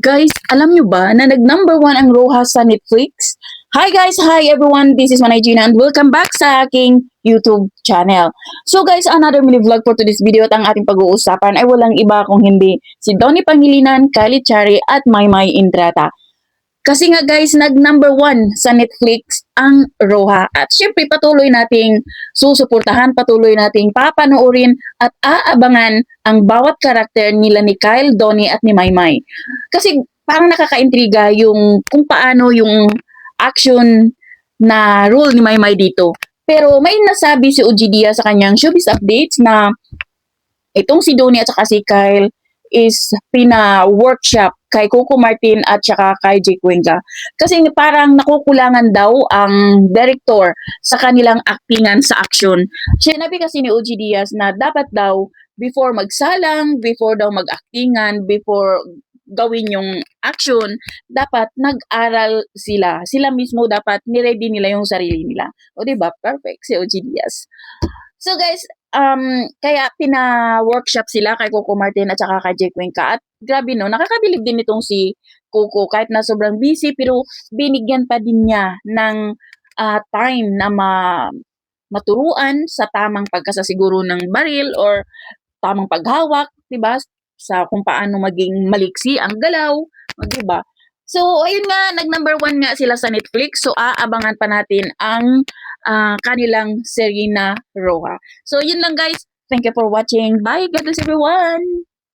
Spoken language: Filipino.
Guys, alam nyo ba na nag-number one ang Rojas sa Netflix? Hi guys! Hi everyone! This is Manay Gina and welcome back sa aking YouTube channel. So guys, another mini vlog for today's video at ang ating pag-uusapan ay walang iba kung hindi si Donnie Pangilinan, Kylie Chari at Maymay Intrata. Kasi nga guys, nag-number one sa Netflix ang Roja. At syempre patuloy nating susuportahan, patuloy nating papanoorin at aabangan ang bawat karakter nila ni Kyle, Donnie at ni Maymay. Kasi parang nakakaintriga yung kung paano yung action na role ni Maymay dito. Pero may nasabi si Ujidia sa kanyang showbiz updates na itong si Donnie at saka si Kyle is pina-workshop kay Coco Martin at saka kay Jake Cuenca. Kasi parang nakukulangan daw ang director sa kanilang actingan sa action. Sinabi kasi ni OG Diaz na dapat daw before magsalang, before daw mag-actingan, before gawin yung action, dapat nag-aral sila. Sila mismo dapat niready nila yung sarili nila. O diba? Perfect si OG Diaz. So guys, kaya pina-workshop sila kay Coco Martin at saka kay Jake Cuenca. At grabe no, nakakabilib din itong si Coco kahit na sobrang busy pero binigyan pa din niya ng time na maturuan sa tamang pagkasasiguro ng baril or tamang paghawak, 'di ba? Sa kung paano maging maliksi ang galaw, 'di ba? So, ayun nga, nag-number one nga sila sa Netflix. So, aabangan pa natin ang kanilang Serena Roja. So, yun lang guys. Thank you for watching. Bye. God bless everyone.